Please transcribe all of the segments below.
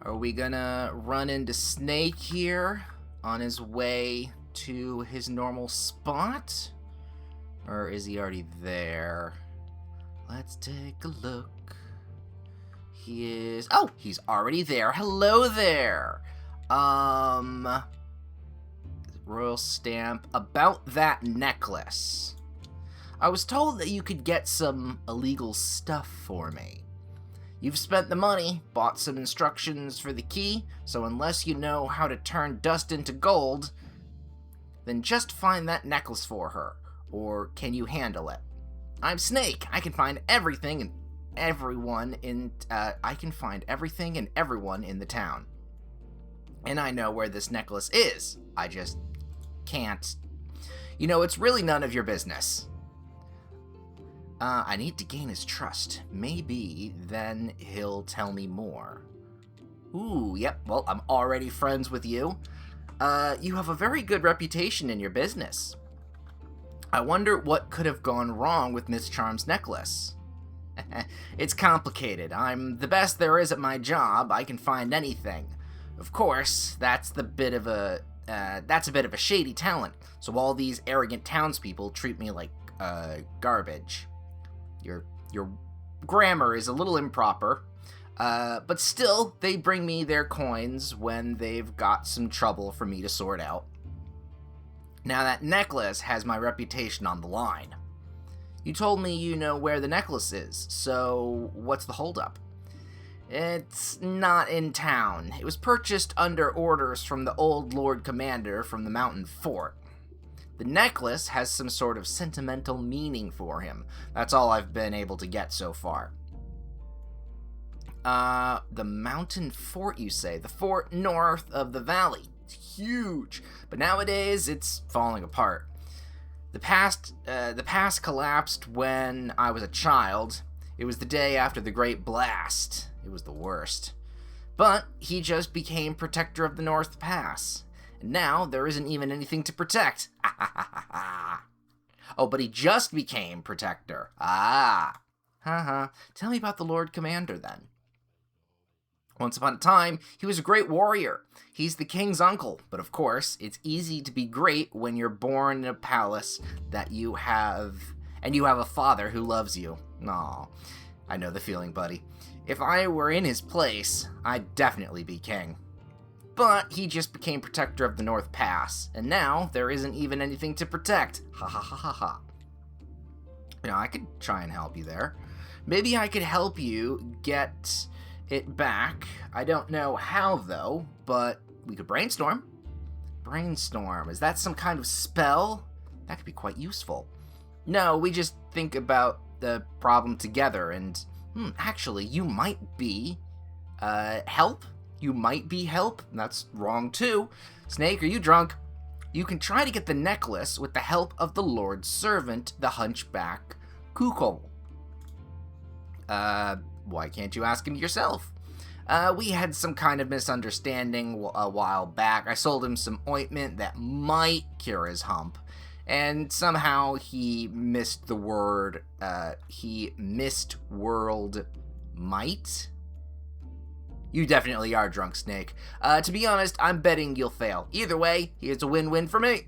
Are we gonna run into Snake here on his way to his normal spot? Or is he already there? Let's take a look. He is... Oh, he's already there. Hello there. Royal stamp about that necklace. I was told that you could get some illegal stuff for me. You've spent the money, bought some instructions for the key, so unless you know how to turn dust into gold, then just find that necklace for her. Or can you handle it? I'm Snake. I can find everything and everyone in everyone in the town. And I know where this necklace is. I just can't. You know, it's really none of your business. I need to gain his trust. Maybe then he'll tell me more. Ooh, yep, well, I'm already friends with you. You have a very good reputation in your business. I wonder what could have gone wrong with Miss Charm's necklace. It's complicated. I'm the best there is at my job. I can find anything. Of course, that's a bit of a shady talent, so all these arrogant townspeople treat me like, garbage. Your grammar is a little improper, but still, they bring me their coins when they've got some trouble for me to sort out. Now that necklace has my reputation on the line. You told me you know where the necklace is, so what's the holdup? It's not in town. It was purchased under orders from the old Lord Commander from the mountain fort. The necklace has some sort of sentimental meaning for him. That's all I've been able to get so far. The mountain fort, you say? The fort north of the valley. It's huge, but nowadays it's falling apart. The past collapsed when I was a child. It was the day after the Great Blast. It was the worst. But he just became protector of the North Pass. And now there isn't even anything to protect. Oh, but he just became protector. Tell me about the Lord Commander then. Once upon a time, he was a great warrior. He's the king's uncle, but of course, it's easy to be great when you're born in a palace and you have a father who loves you. Aw, I know the feeling, buddy. If I were in his place, I'd definitely be king. But he just became protector of the North Pass, and now there isn't even anything to protect. Ha ha ha ha ha. You know, I could try and help you there. Maybe I could help you get it back. I don't know how, though, but we could brainstorm. Brainstorm. Is that some kind of spell? That could be quite useful. No, we just think about the problem together, and actually, you might be help. You might be help. That's wrong, too. Snake, are you drunk? You can try to get the necklace with the help of the Lord's servant, the hunchback Kukol. Why can't you ask him yourself? We had some kind of misunderstanding a while back. I sold him some ointment that might cure his hump, and somehow he missed the word, he missed world might? You definitely are drunk, Snake. To be honest, I'm betting you'll fail. Either way, it's a win-win for me.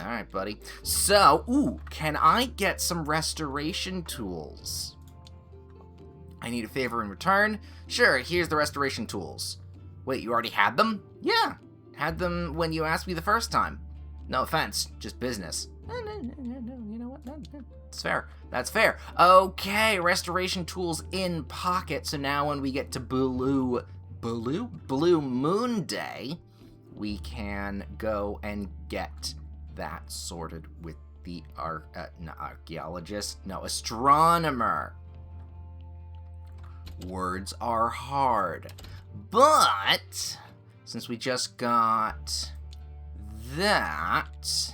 Alright, buddy. So, can I get some restoration tools? I need a favor in return. Sure, here's the restoration tools. Wait, you already had them? Yeah, had them when you asked me the first time. No offense, just business. No, you know what? No, it's fair. That's fair. Okay, restoration tools in pocket. So now when we get to Blue Moon Day, we can go and get that sorted with the astronomer. Words are hard, but since we just got that,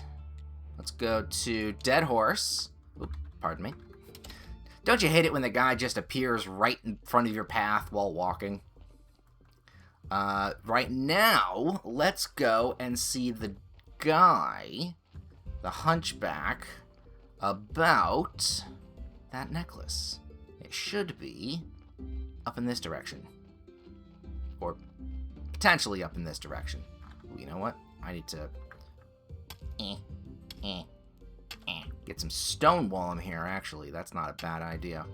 let's go to Dead Horse. Oop, pardon me. Don't you hate it when the guy just appears right in front of your path while walking? Right now, let's go and see the guy, the hunchback, about that necklace. It should be up in this direction. Or potentially up in this direction. Ooh, you know what? I need to get some stone while I'm here, actually. That's not a bad idea.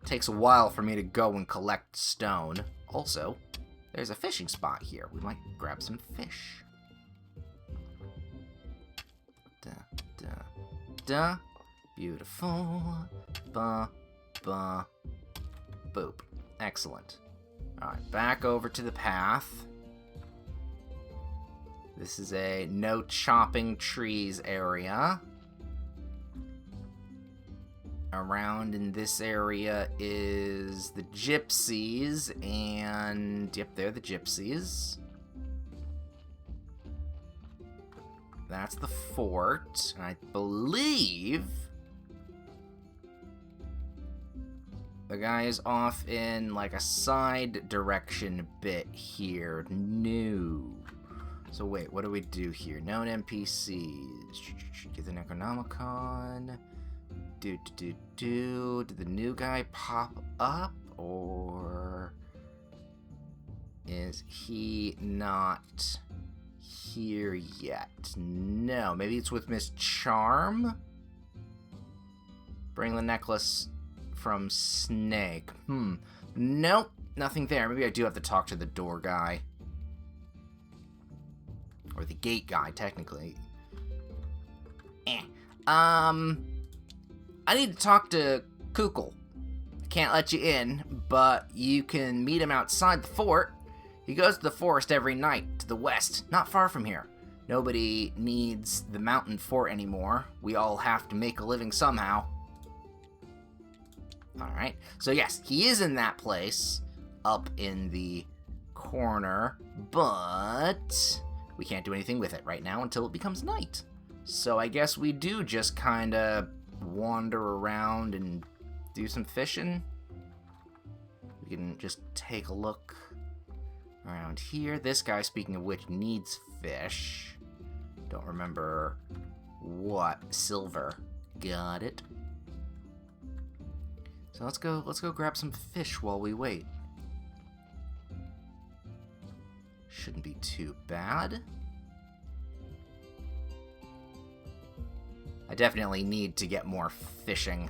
Takes a while for me to go and collect stone. Also, there's a fishing spot here. We might grab some fish. Beautiful. Boop. Excellent. Alright, back over to the path. This is a no chopping trees area. Around in this area is the gypsies, and yep, they're the gypsies. That's the fort, and I believe the guy is off in like a side direction bit here. No. So wait, what do we do here? Known NPCs. Get the Necronomicon. Did the new guy pop up, or is he not here yet? No, maybe it's with Miss Charm. Bring the necklace from Snake. Nope, nothing there. Maybe I do have to talk to the door guy. Or the gate guy, technically. I need to talk to Kukul. Can't let you in, but you can meet him outside the fort. He goes to the forest every night, to the west, not far from here. Nobody needs the mountain fort anymore. We all have to make a living somehow. Alright, so yes, he is in that place, up in the corner, but we can't do anything with it right now until it becomes night. So I guess we do just kinda wander around and do some fishing. We can just take a look around here. This guy, speaking of which, needs fish. Don't remember what. Silver. Got it. So let's go grab some fish while we wait. Shouldn't be too bad. I definitely need to get more fishing.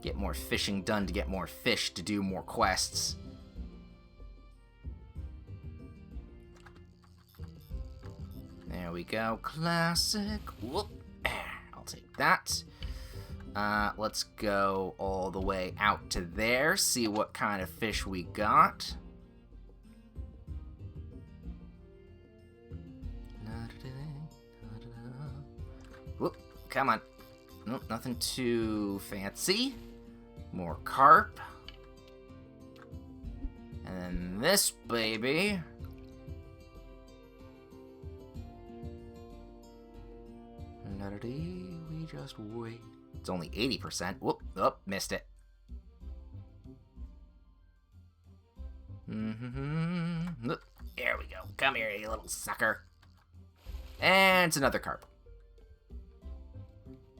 Get more fishing done to get more fish to do more quests. There we go. Classic. Whoop. I'll take that. Let's go all the way out to there, see what kind of fish we got. Whoop, come on. Nope, nothing too fancy. More carp. And then this baby. We just wait. It's only 80%. Whoop, oh, missed it. There we go. Come here, you little sucker. And it's another carp.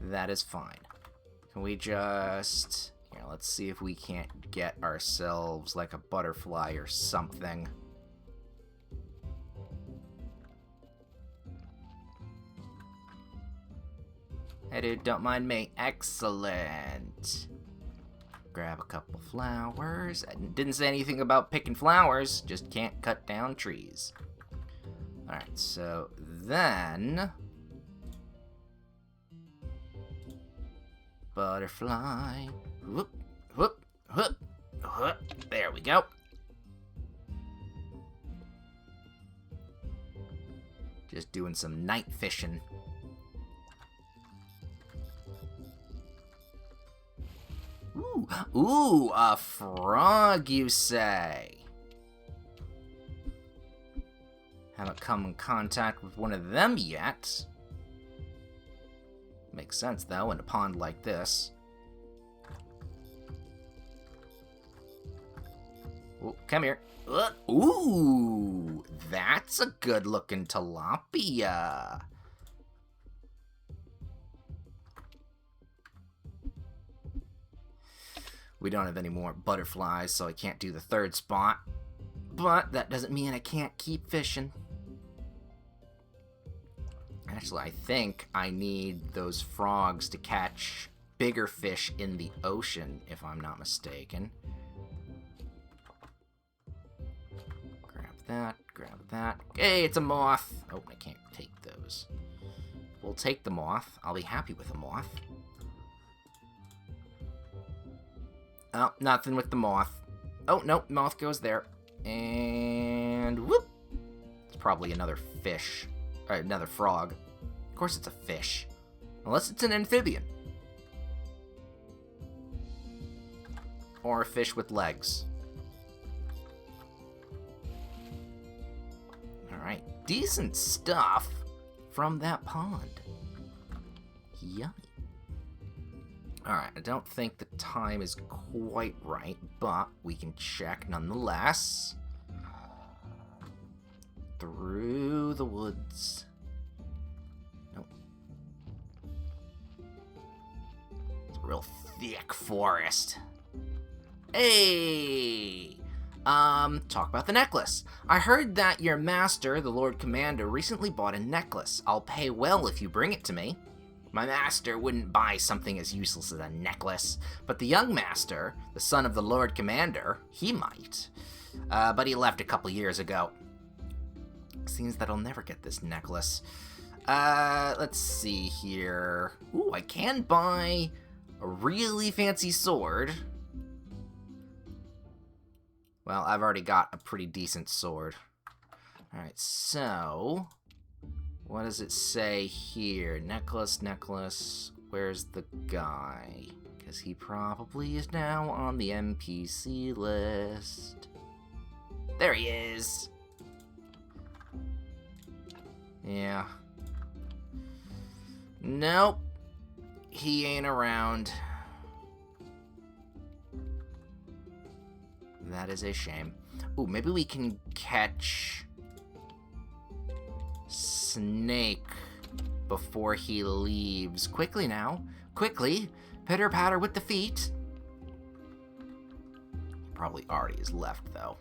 That is fine. Can we just... Here, let's see if we can't get ourselves like a butterfly or something. Hey dude, don't mind me. Excellent. Grab a couple flowers. I didn't say anything about picking flowers, just can't cut down trees. Alright, so then... Butterfly. Whoop, whoop, whoop, whoop. There we go. Just doing some night fishing. Ooh, a frog, you say? Haven't come in contact with one of them yet. Makes sense, though, in a pond like this. Ooh, come here. Ooh, that's a good-looking tilapia. We don't have any more butterflies, so I can't do the third spot. But that doesn't mean I can't keep fishing. Actually, I think I need those frogs to catch bigger fish in the ocean, if I'm not mistaken. Grab that, grab that. Hey, it's a moth! Oh, I can't take those. We'll take the moth. I'll be happy with a moth. Oh, nothing with the moth. Oh, no, moth goes there. And whoop! It's probably another fish. Or another frog. Of course it's a fish. Unless it's an amphibian. Or a fish with legs. Alright, decent stuff from that pond. Yummy. Alright, I don't think the time is quite right, but we can check nonetheless. Through the woods. Nope. It's a real thick forest. Hey! Talk about the necklace. I heard that your master, the Lord Commander, recently bought a necklace. I'll pay well if you bring it to me. My master wouldn't buy something as useless as a necklace, but the young master, the son of the Lord Commander, he might. But he left a couple years ago. Seems that I'll never get this necklace. Let's see here. Ooh, I can buy a really fancy sword. Well, I've already got a pretty decent sword. Alright, so what does it say here? Necklace, necklace. Where's the guy? Because he probably is now on the NPC list. There he is. Yeah. Nope. He ain't around. That is a shame. Ooh, maybe we can catch Snake before he leaves. Quickly now. Quickly. Pitter-patter with the feet. He probably already is left, though.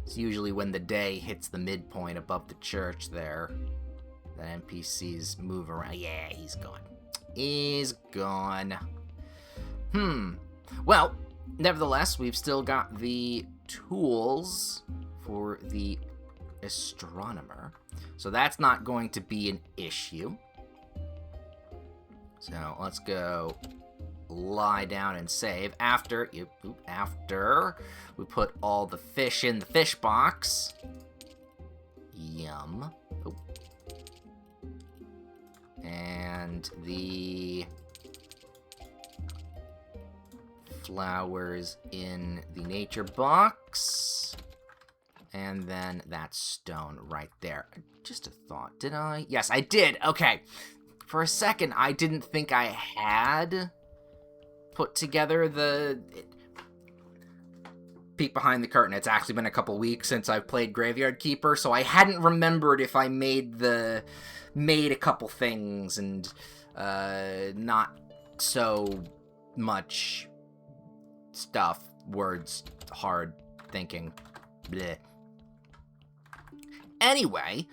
It's usually when the day hits the midpoint above the church there that NPCs move around. Yeah, he's gone. He's gone. Well, nevertheless, we've still got the tools for the astronomer. So that's not going to be an issue. So let's go lie down and save after we put all the fish in the fish box. Yum. Oh. And the flowers in the nature box. And then that stone right there. Just a thought. Did I? Yes, I did. Okay. For a second, I didn't think I had put together the peek behind the curtain. It's actually been a couple weeks since I've played Graveyard Keeper, so I hadn't remembered if I made a couple things and not so much stuff, words, hard thinking. Bleh. Anyway,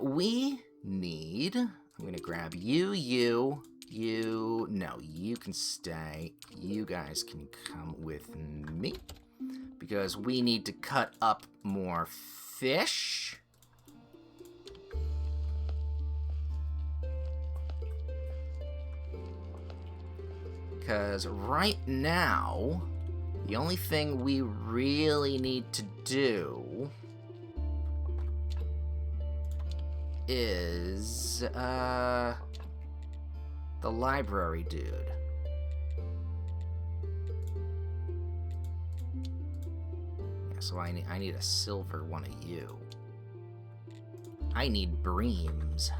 we need, I'm gonna grab you, no, you can stay, you guys can come with me, because we need to cut up more fish. Because right now, the only thing we really need to do is, the library dude. Yeah, so I need a silver one of you. I need breams.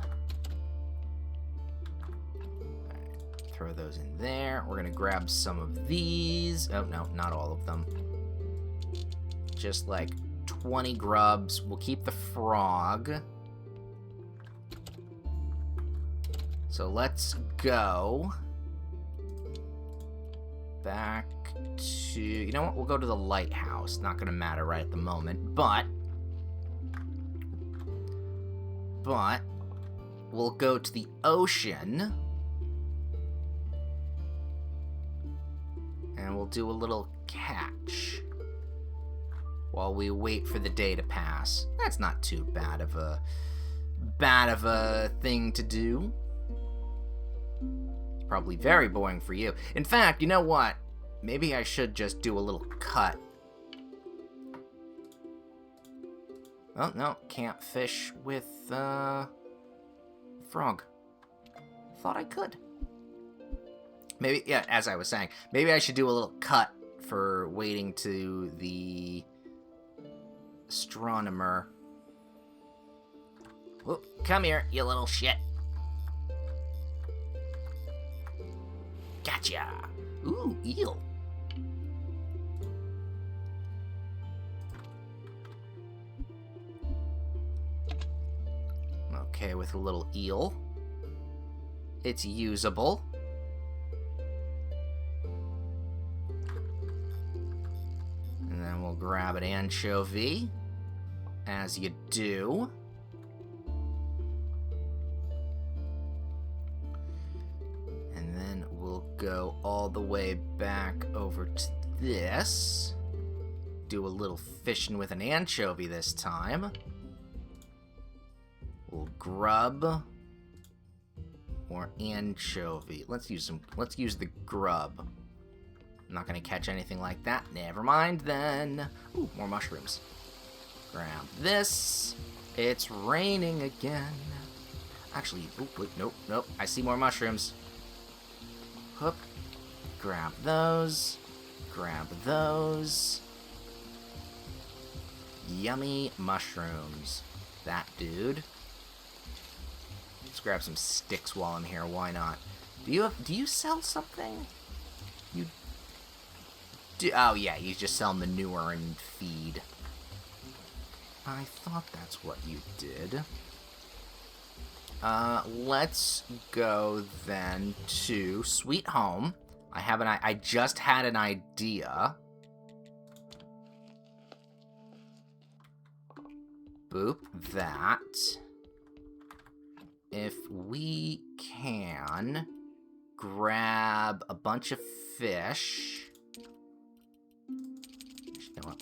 Throw those in there. We're gonna grab some of these. Oh, no, not all of them. Just like 20 grubs. We'll keep the frog. So let's go back to... You know what? We'll go to the lighthouse. Not going to matter right at the moment, but we'll go to the ocean. And we'll do a little catch while we wait for the day to pass. That's not too bad of a thing to do. It's probably very boring for you. In fact, you know what? Maybe I should just do a little cut. Oh, no, can't fish with, frog. Thought I could. Maybe, yeah, as I was saying, maybe I should do a little cut for waiting to the astronomer. Oh, come here, you little shit. Gotcha. Ooh, eel. Okay, with a little eel. It's usable. And then we'll grab an anchovy, as you do. And then we'll go all the way back over to this. Do a little fishing with an anchovy this time. We'll grub or anchovy. Let's use the grub. I'm not gonna catch anything like that. Never mind then. Ooh, more mushrooms. Grab this. It's raining again. Actually, wait, nope. I see more mushrooms. Hook. Grab those. Grab those. Yummy mushrooms. That dude. Let's grab some sticks while I'm here. Why not? Do you sell something? You do? Oh yeah, you just sell manure and feed. I thought that's what you did. Let's go then to Sweet Home. I just had an idea. Boop that. If we can grab a bunch of fish. You know what?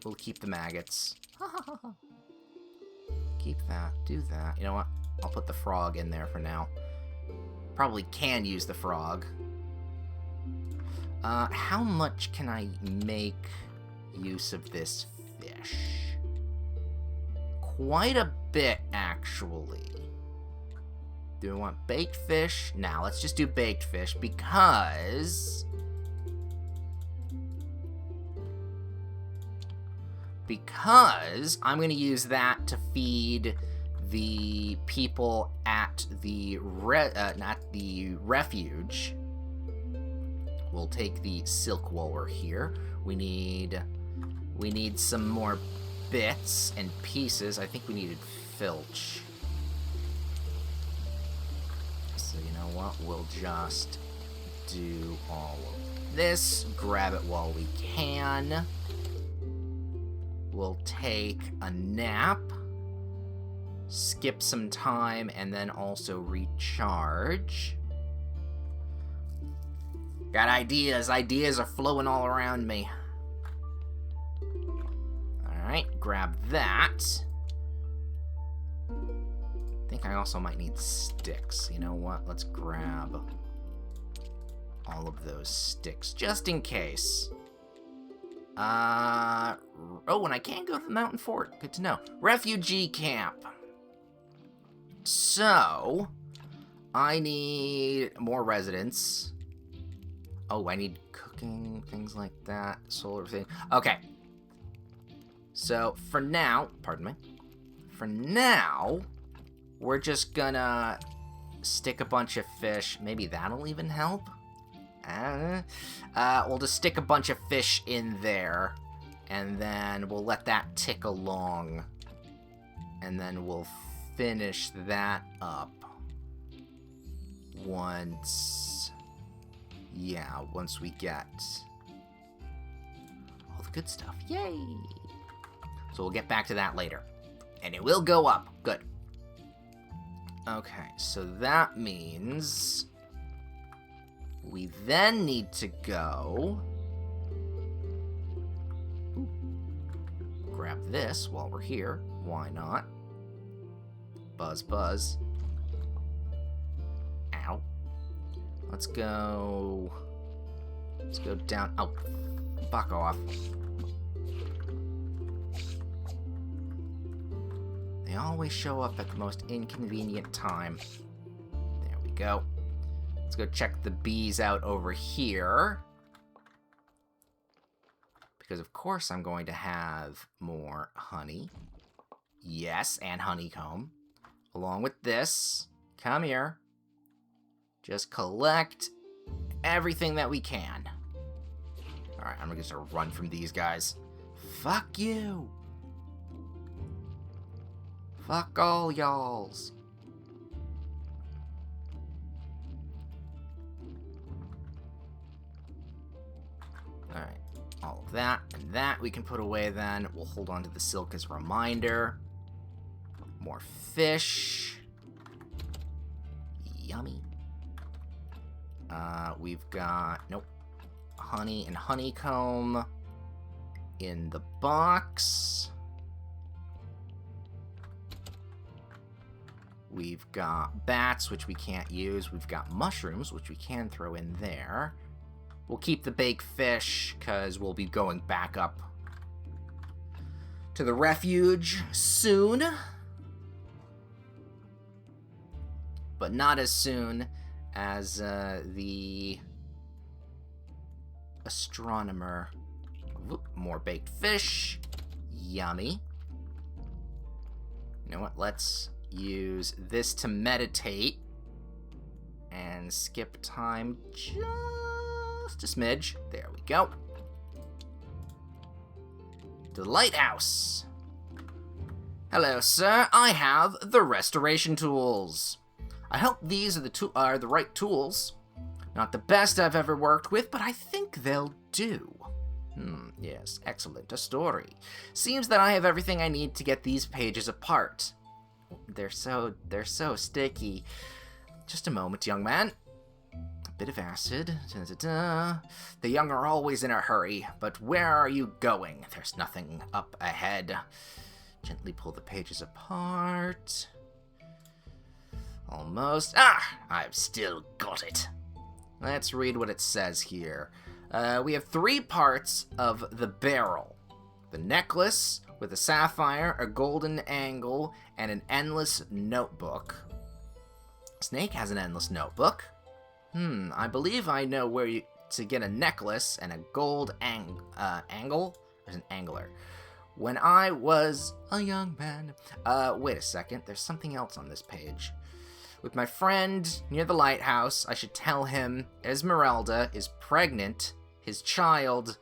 We'll keep the maggots. Keep that. Do that. You know what? I'll put the frog in there for now. Probably can use the frog. How much can I make use of this fish? Quite a bit, actually. Do we want baked fish? Now, let's just do baked fish because I'm going to use that to feed the people at the refuge. We'll take the silk while we're here. We need some more bits and pieces. I think we needed filch. So you know what? We'll just do all of this. Grab it while we can. We'll take a nap. Skip some time and then also recharge. Got ideas. Ideas are flowing all around me. Alright, grab that. I think I also might need sticks. You know what? Let's grab all of those sticks, just in case. Oh, and I can go to the mountain fort. Good to know. Refugee camp. So, I need more residents. Oh, I need cooking, things like that, solar thing. Okay. So, for now, pardon me. For now, we're just gonna stick a bunch of fish. Maybe that'll even help. We'll just stick a bunch of fish in there, and then we'll let that tick along, and then we'll finish that up once Yeah, once we get all the good stuff. Yay! So we'll get back to that later. And it will go up. Good. Okay, so that means we then need to go... Ooh. Grab this while we're here. Why not? Buzz, buzz. Ow. Let's go down. Oh, fuck off. They always show up at the most inconvenient time. There we go. Let's go check the bees out over here. Because of course I'm going to have more honey. Yes, and honeycomb. Along with this. Come here. Just collect everything that we can. Alright, I'm gonna start run from these guys. Fuck you! Fuck all y'alls. Alright, all of that and that we can put away then. We'll hold on to the silk as a reminder. More fish. Yummy. We've got, nope, honey and honeycomb in the box. We've got bats, which we can't use. We've got mushrooms, which we can throw in there. We'll keep the baked fish, because we'll be going back up to the refuge soon. But not as soon as the astronomer. Whoop, more baked fish. Yummy. You know what? Let's use this to meditate and skip time just a smidge. There we go. To the lighthouse. Hello, sir. I have the restoration tools. I hope these are the right tools. Not the best I've ever worked with, but I think they'll do. Yes, excellent. A story. Seems that I have everything I need to get these pages apart. They're so sticky. Just a moment, young man. A bit of acid. Da-da-da. The young are always in a hurry, but where are you going? There's nothing up ahead. Gently pull the pages apart. Almost. I've still got it. Let's read what it says here. We have 3 parts of the barrel. The necklace with a sapphire, a golden angle, and an endless notebook. Snake has an endless notebook. I believe I know where to get a necklace and a gold angle. There's an angler. When I was a young man. Wait a second. There's something else on this page. With my friend near the lighthouse, I should tell him Esmeralda is pregnant. His child...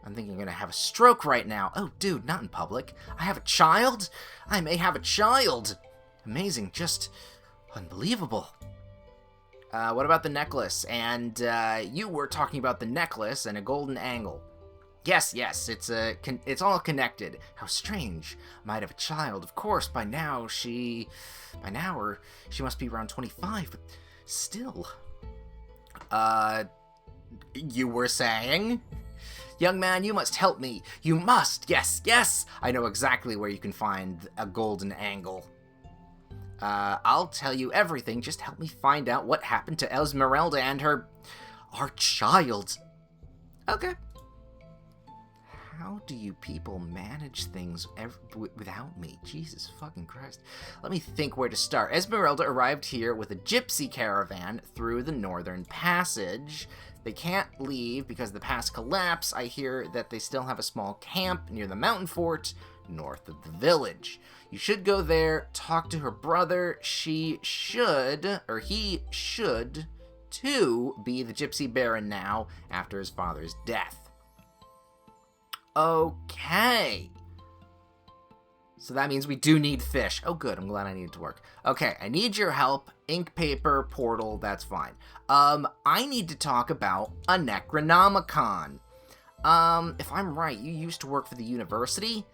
I'm thinking I'm gonna have a stroke right now. Oh, dude, not in public. I have a child? I may have a child! Amazing, just unbelievable. What about the necklace? And, you were talking about the necklace and a golden angle. Yes, it's all connected. How strange. Might have a child. Of course, by now she must be around 25, but still. You were saying? Young man, you must help me. You must. Yes. I know exactly where you can find a golden angle. I'll tell you everything. Just help me find out what happened to Esmeralda and our child. Okay. How do you people manage things without me? Jesus fucking Christ. Let me think where to start. Esmeralda arrived here with a gypsy caravan through the northern passage. They can't leave because the pass collapsed. I hear that they still have a small camp near the mountain fort north of the village. You should go there, talk to her brother. He should, too, be the gypsy baron now after his father's death. Okay. So that means we do need fish. Oh, good. I'm glad I need it to work. Okay, I need your help. Ink, paper, portal, that's fine. I need to talk about a Necronomicon. If I'm right, you used to work for the university?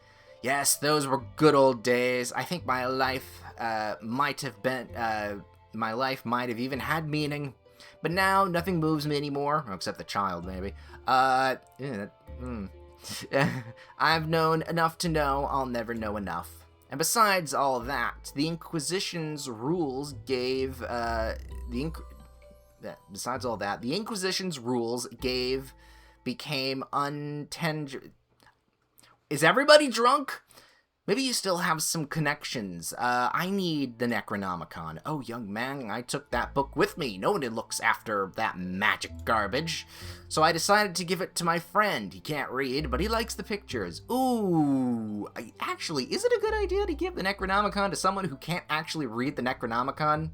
Yes, those were good old days. I think my life, might have even had meaning. But now, nothing moves me anymore, except the child, maybe. I've known enough to know I'll never know enough. And besides all that, the Inquisition's rules became untangible. Is everybody drunk? Maybe you still have some connections. I need the Necronomicon. Oh, young man, I took that book with me. No one looks after that magic garbage. So I decided to give it to my friend. He can't read, but he likes the pictures. Ooh. Actually, is it a good idea to give the Necronomicon to someone who can't actually read the Necronomicon?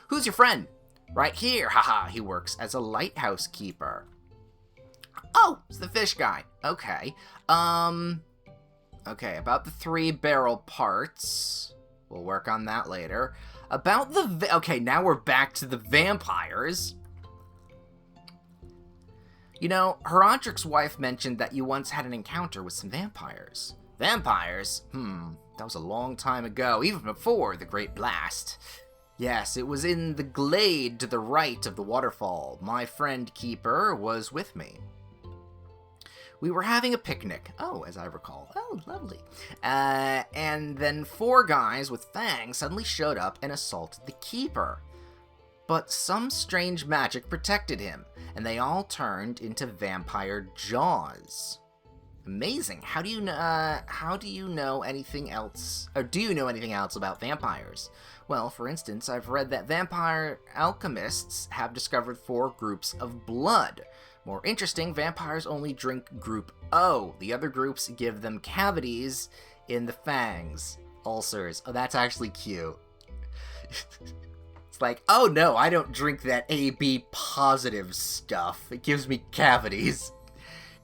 Who's your friend? Right here. Haha, he works as a lighthouse keeper. Oh, it's the fish guy. Okay. Okay, about the 3 barrel parts. We'll work on that later. About the... Okay, now we're back to the vampires. You know, Herodric's wife mentioned that you once had an encounter with some vampires. Vampires? That was a long time ago, even before the Great Blast. Yes, it was in the glade to the right of the waterfall. My friend Keeper was with me. We were having a picnic. Oh, as I recall. Oh, lovely. And then 4 guys with fangs suddenly showed up and assaulted the Keeper. But some strange magic protected him, and they all turned into vampire jaws. Amazing. How do you know anything else? Or do you know anything else about vampires? Well, for instance, I've read that vampire alchemists have discovered 4 groups of blood. More interesting, vampires only drink group O. The other groups give them cavities in the fangs. Ulcers. Oh, that's actually cute. It's like, oh no, I don't drink that AB positive stuff. It gives me cavities.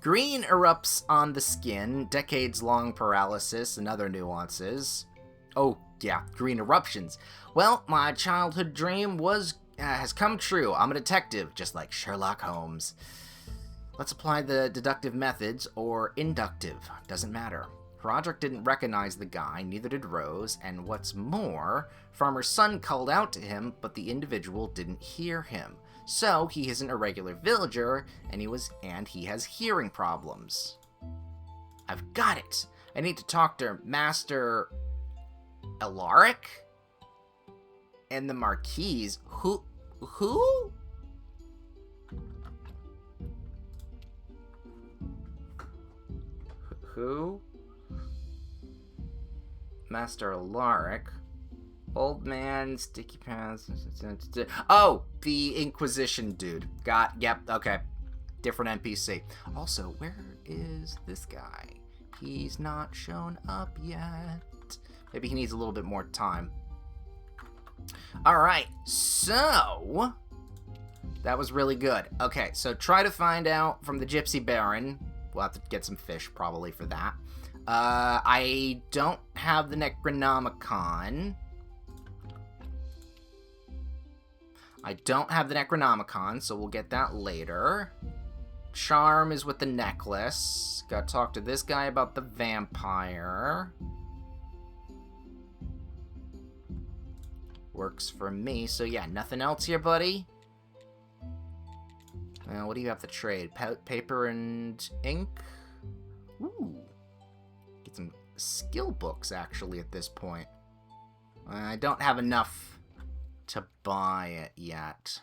Green erupts on the skin, decades-long paralysis, and other nuances. Oh, yeah, green eruptions. Well, my childhood dream has come true. I'm a detective, just like Sherlock Holmes. Let's apply the deductive methods, or inductive. Doesn't matter. Roderick didn't recognize the guy, neither did Rose, and what's more, Farmer's son called out to him, but the individual didn't hear him. So, he isn't a regular villager, and he has hearing problems. I've got it! I need to talk to Master Alaric? And the Marquise. Who? Who? Master Alaric. Old man, sticky pants. Oh, the Inquisition dude. Yep, okay. Different NPC. Also, where is this guy? He's not shown up yet. Maybe he needs a little bit more time. Alright, so... that was really good. Okay, so try to find out from the Gypsy Baron. We'll have to get some fish, probably, for that. I don't have the Necronomicon. So we'll get that later. Charm is with the necklace. Gotta talk to this guy about the vampire. Works for me. So yeah, nothing else here, buddy? What do you have to trade? Paper and ink? Ooh. Get some skill books, actually, at this point. I don't have enough to buy it yet.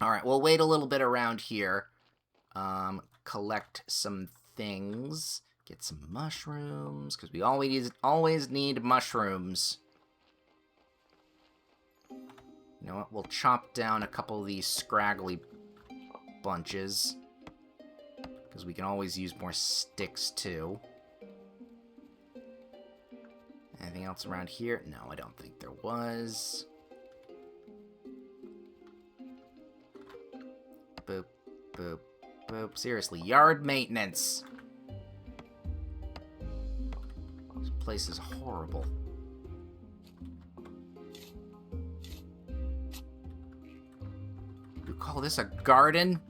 Alright, we'll wait a little bit around here. Collect some things. Get some mushrooms, because we always need mushrooms. You know what? We'll chop down a couple of these scraggly bunches, because we can always use more sticks, too. Anything else around here? No, I don't think there was. Boop, boop, boop. Seriously, yard maintenance. place is horrible. You call this a garden?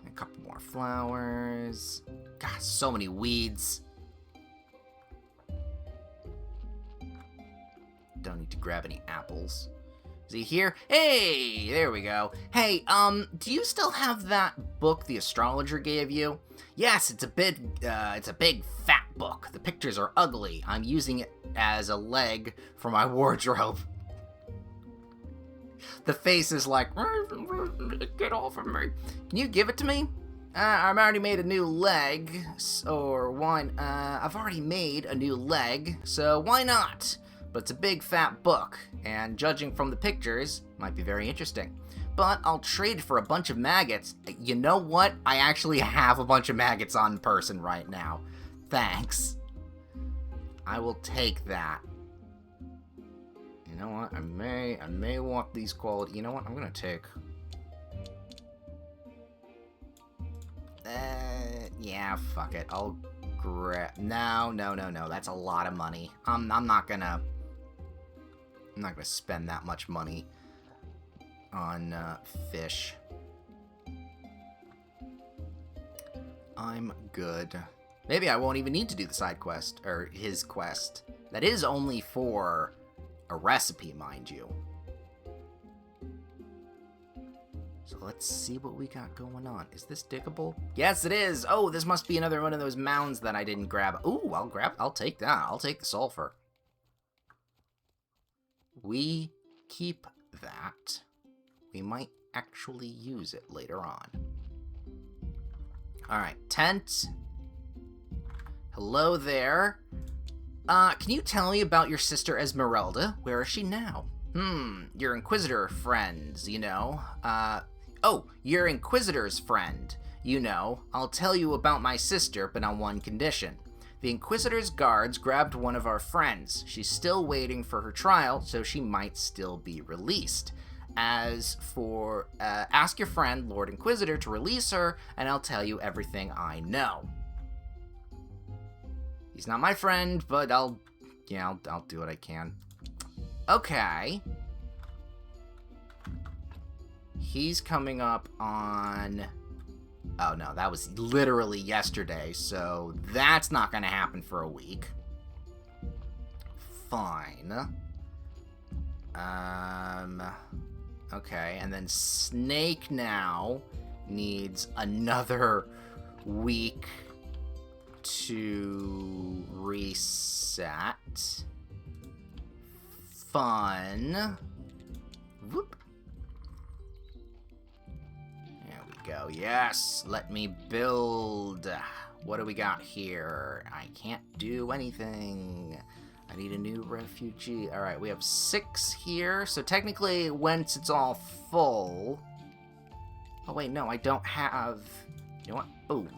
A couple more flowers. God, so many weeds. Don't need to grab any apples. Is he here? Hey, there we go. Hey, do you still have that book the astrologer gave you? Yes, it's a big fat book. The pictures are ugly. I'm using it as a leg for my wardrobe. The face is like, get off of me. Can you give it to me? I've already made a new leg, or why? I've already made a new leg, so why not? But it's a big fat book, and judging from the pictures, might be very interesting. But I'll trade for a bunch of maggots. You know what? I actually have a bunch of maggots on person right now. Thanks. I will take that. You know what? I may want these quality. You know what? I'm gonna take. Yeah, fuck it. I'll grab. No. That's a lot of money. I'm not gonna spend that much money on fish. I'm good. Maybe I won't even need to do the side quest, or his quest. That is only for a recipe, mind you. So let's see what we got going on. Is this diggable? Yes, it is. Oh, this must be another one of those mounds that I didn't grab. Ooh, I'll take that. I'll take the sulfur. We keep that. We might actually use it later on. Alright, tent. Hello there. Can you tell me about your sister Esmeralda? Where is she now? Your Inquisitor friends, you know. Your Inquisitor's friend. You know, I'll tell you about my sister, but on one condition. The Inquisitor's guards grabbed one of our friends. She's still waiting for her trial, so she might still be released. As for, ask your friend, Lord Inquisitor, to release her, and I'll tell you everything I know. He's not my friend, but I'll do what I can. Okay. He's coming up on... Oh, no, that was literally yesterday, so that's not going to happen for a week. Fine. Okay, and then Snake now needs another week to reset. Fun. Whoop. There we go. Yes, let me build. What do we got here? I can't do anything. I need a new refugee. All right, we have 6 here. So technically, once it's all full... Oh, wait, no, I don't have... You know what? Boom.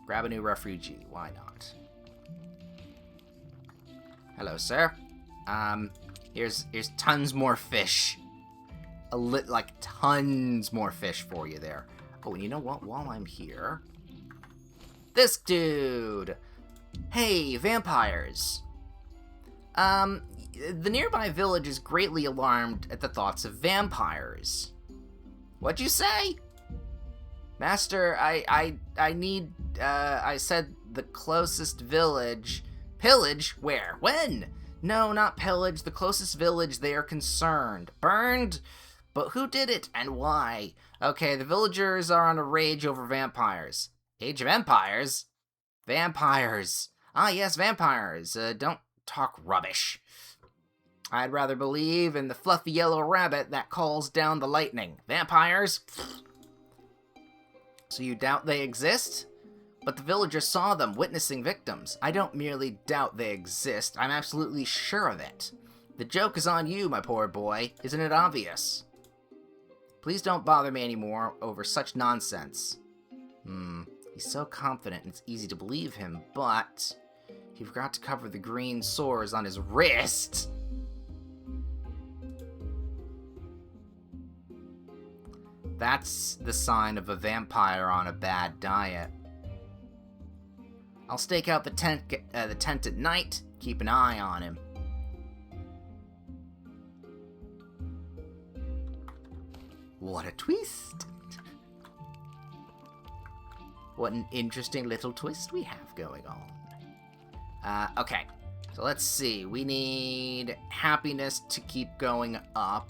Grab a new refugee. Why not? Hello, sir. Here's tons more fish. Like, tons more fish for you there. Oh, and you know what? While I'm here... This dude! Hey, vampires! The nearby village is greatly alarmed at the thoughts of vampires. What'd you say? Master, I need, I said the closest village. Pillage? Where? When? No, not pillage. The closest village they are concerned. Burned? But who did it and why? Okay, the villagers are on a rage over vampires. Age of Empires? Vampires. Ah, yes, vampires. Don't talk rubbish. I'd rather believe in the fluffy yellow rabbit that calls down the lightning. Vampires? So you doubt they exist? But the villagers saw them, witnessing victims. I don't merely doubt they exist, I'm absolutely sure of it. The joke is on you, my poor boy. Isn't it obvious? Please don't bother me anymore over such nonsense. He's so confident and it's easy to believe him, but... He forgot to cover the green sores on his wrist. That's the sign of a vampire on a bad diet. I'll stake out the tent at night, keep an eye on him. What a twist! What an interesting little twist we have going on. Okay. So let's see. We need happiness to keep going up.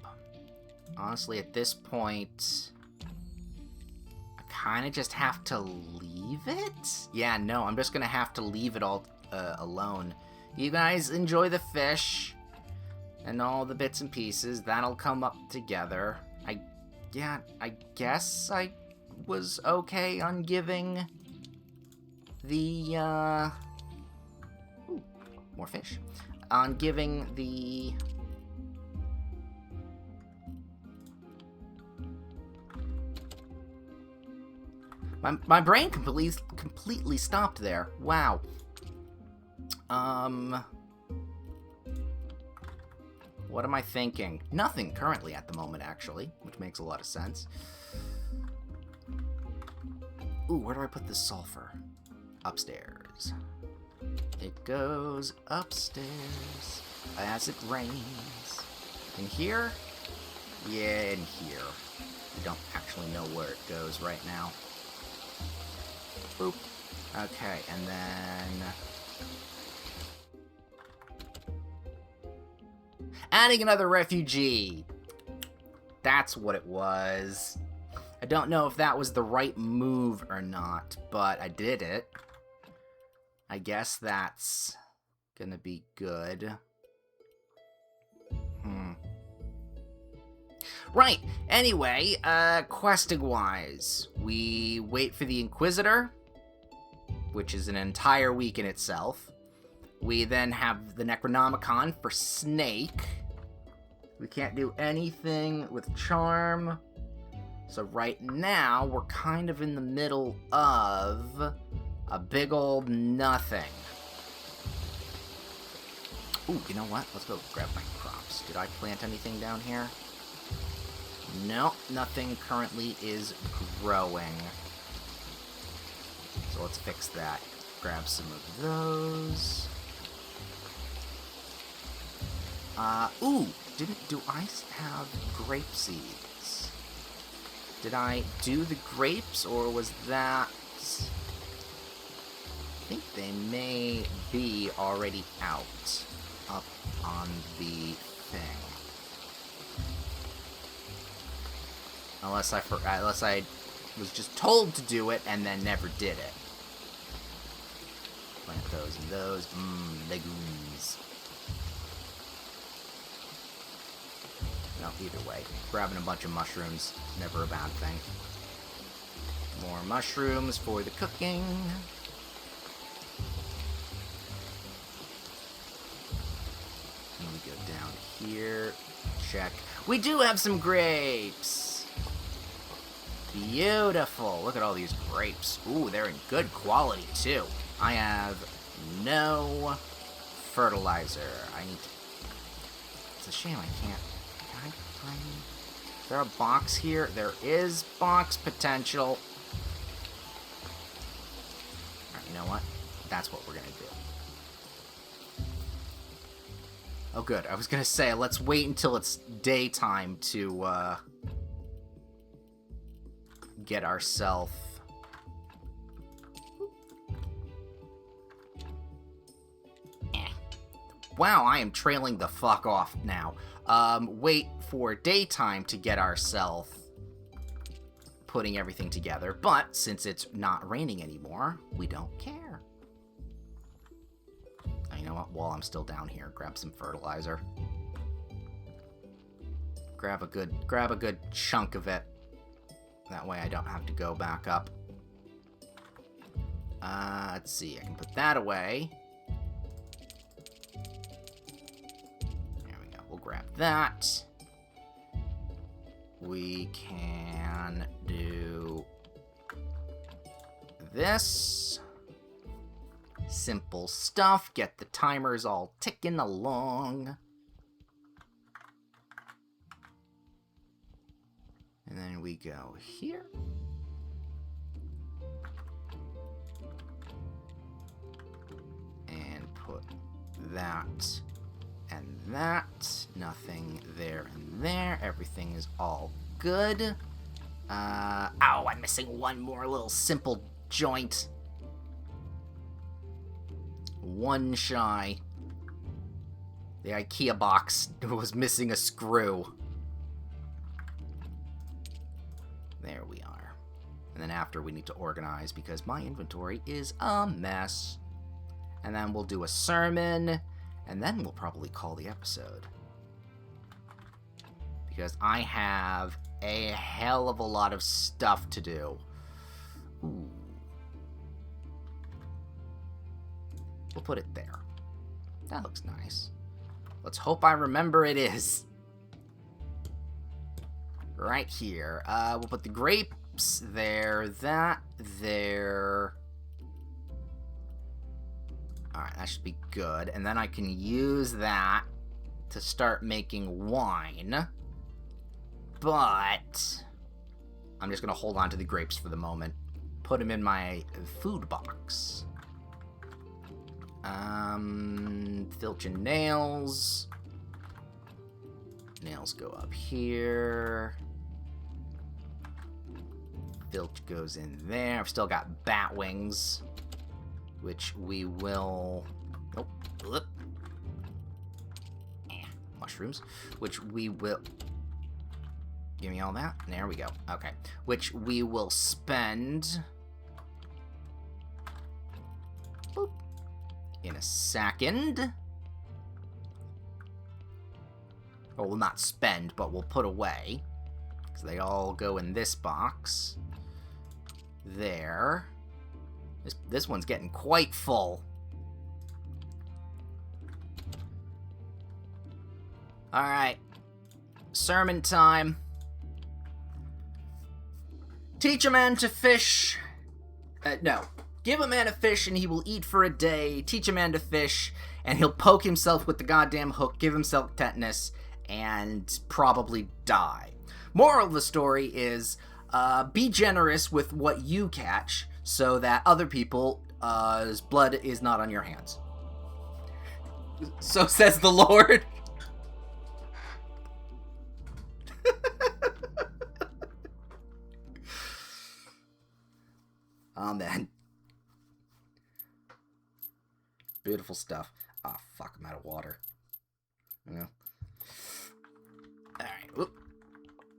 Honestly, at this point, I kind of just have to leave it? Yeah, no, I'm just going to have to leave it all alone. You guys enjoy the fish and all the bits and pieces. That'll come up together. I guess I was okay on giving the, ooh, more fish. On giving the... My brain completely stopped there. Wow. What am I thinking? Nothing currently at the moment, actually, which makes a lot of sense. Ooh, where do I put the sulfur? Upstairs. It goes upstairs as it rains. In here? Yeah, in here. I don't actually know where it goes right now. Boop. Okay, and then... adding another refugee! That's what it was. I don't know if that was the right move or not, but I did it. I guess that's gonna be good. Right, anyway, questing-wise, we wait for the Inquisitor, which is an entire week in itself. We then have the Necronomicon for Snake. We can't do anything with Charm. So right now, we're kind of in the middle of a big old nothing. Ooh, you know what? Let's go grab my crops. Did I plant anything down here? No, nothing currently is growing. So let's fix that. Grab some of those. Ooh, do I have grape seeds? Did I do the grapes, or was that... I think they may be already out, up on the thing. Unless I was just told to do it and then never did it. Plant those and those. Legumes. No, either way. Grabbing a bunch of mushrooms, never a bad thing. More mushrooms for the cooking. And we go down here. Check. We do have some grapes! Beautiful. Look at all these grapes. Ooh, they're in good quality, too. I have no fertilizer. I need to... It's a shame I can't... Can I bring... Is there a box here? There is box potential. Alright, you know what? That's what we're gonna do. Oh, good. I was gonna say, let's wait until it's daytime to, get ourselves... Wow, I am trailing the fuck off now. Wait for daytime to get ourselves putting everything together, but since it's not raining anymore, we don't care. Oh, you know what? While I'm still down here, grab some fertilizer. Grab a good chunk of it. That way I don't have to go back up. Let's see, I can put that away. There we go, we'll grab that. We can do this. Simple stuff, get the timers all ticking along. And then we go here. And put that and that. Nothing there and there. Everything is all good. Oh, I'm missing one more little simple joint. One shy. The IKEA box was missing a screw. There we are. And then after we need to organize because my inventory is a mess. And then we'll do a sermon. And then we'll probably call the episode. Because I have a hell of a lot of stuff to do. Ooh. We'll put it there. That looks nice. Let's hope I remember it is. Right here. We'll put the grapes there. That there. Alright, that should be good. And then I can use that to start making wine. But I'm just going to hold on to the grapes for the moment. Put them in my food box. Filch and nails. Nails go up here. Filch goes in there. I've still got bat wings, which we will... Nope. Mushrooms, which we will... Give me all that. There we go. Okay. Which we will spend... Boop. In a second. Or we'll not spend, but we'll put away. Because they all go in this box. There. This one's getting quite full. Alright. Sermon time. Teach a man to fish. No. Give a man a fish and he will eat for a day. Teach a man to fish and he'll poke himself with the goddamn hook, give himself tetanus, and probably die. Moral of the story is, be generous with what you catch so that other people's blood is not on your hands. So says the Lord. Amen. Beautiful stuff. Ah, fuck, I'm out of water. Yeah. Alright, whoop.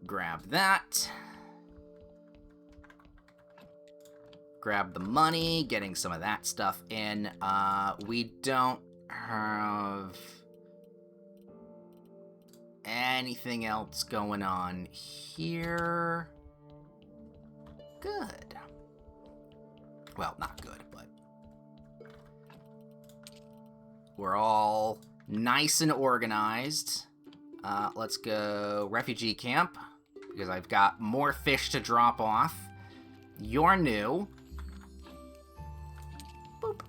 Grab that. Grab the money, getting some of that stuff in. We don't have anything else going on here. Good. Well, not good, but we're all nice and organized. Let's go refugee camp, because I've got more fish to drop off. You're new. Boop.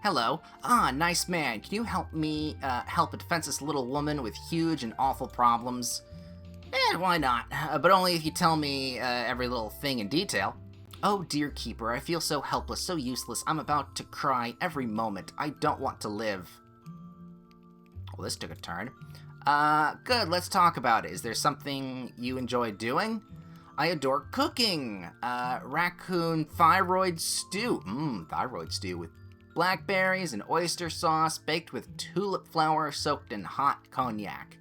Hello. Ah, nice man. Can you help me help a defenseless little woman with huge and awful problems? Why not? But only if you tell me every little thing in detail. Oh, dear keeper, I feel so helpless, so useless. I'm about to cry every moment. I don't want to live. Well, this took a turn. Good, let's talk about it. Is there something you enjoy doing? I adore cooking. Raccoon thyroid stew. Thyroid stew with blackberries and oyster sauce baked with tulip flower soaked in hot cognac.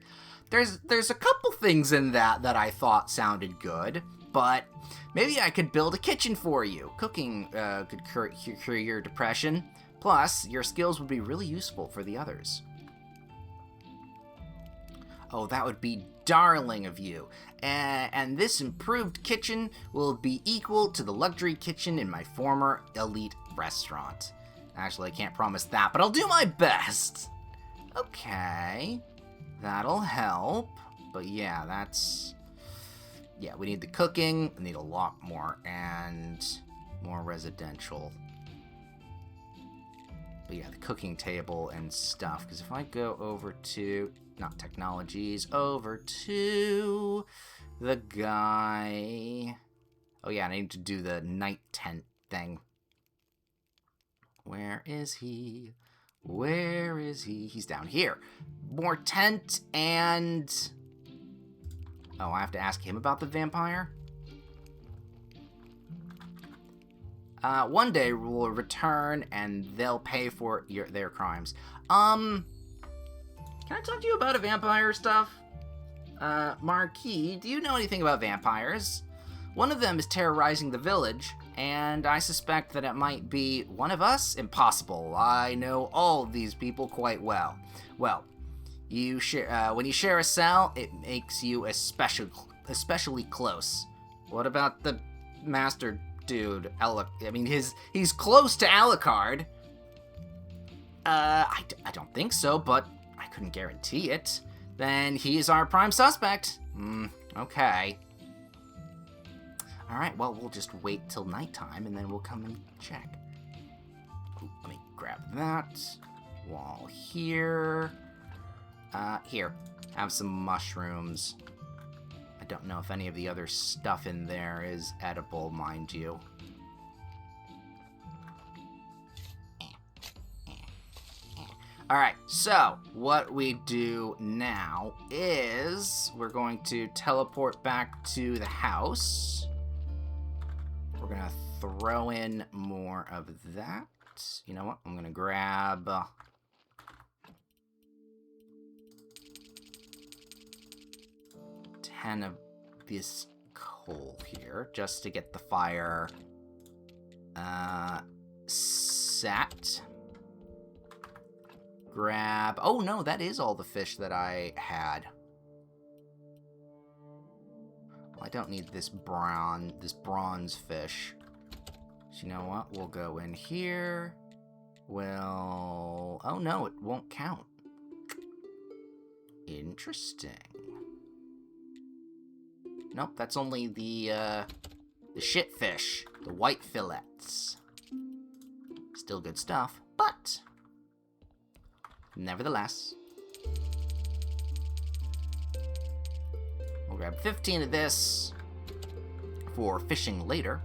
There's a couple things in that I thought sounded good, but maybe I could build a kitchen for you. Cooking could cure your depression. Plus, your skills would be really useful for the others. Oh, that would be darling of you. And this improved kitchen will be equal to the luxury kitchen in my former elite restaurant. Actually, I can't promise that, but I'll do my best. Okay. That'll help. But yeah, that's... Yeah, we need the cooking. We need a lot more. And more residential yeah, the cooking table and stuff. Because if I go over to, not technologies, over to the guy. Oh yeah, I need to do the night tent thing. Where is he? Where is he? He's down here. More tent and... Oh, I have to ask him about the vampire? One day we'll return and they'll pay for their crimes. Can I talk to you about a vampire stuff? Marquis, do you know anything about vampires? One of them is terrorizing the village, and I suspect that it might be one of us? Impossible. I know all of these people quite well. Well, when you share a cell, it makes you especially close. What about the master dude? He's close to Alucard. I don't think so, but I couldn't guarantee it. Then he's our prime suspect. Okay. Alright, well, we'll just wait till nighttime, and then we'll come and check. Ooh, let me grab that. Wall here. Here. Have some mushrooms. I don't know if any of the other stuff in there is edible, mind you. Alright, so what we do now is we're going to teleport back to the house. We're going to throw in more of that. You know what? I'm going to grab... 10 of this coal here, just to get the fire set. Grab... Oh, no, that is all the fish that I had. Well, I don't need this bronze fish. So you know what? We'll go in here. Well... Oh, no, it won't count. Interesting. Nope, that's only the shit fish. The white fillets. Still good stuff, but... Nevertheless. We'll grab 15 of this for fishing later.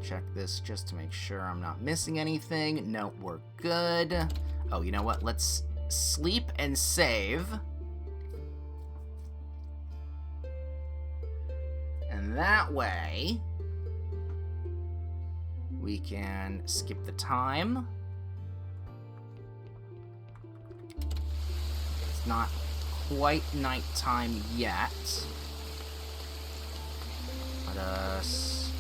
Check this just to make sure I'm not missing anything. No, we're good. Oh, you know what? Let's sleep and save. And that way, we can skip the time. It's not quite nighttime yet. Let us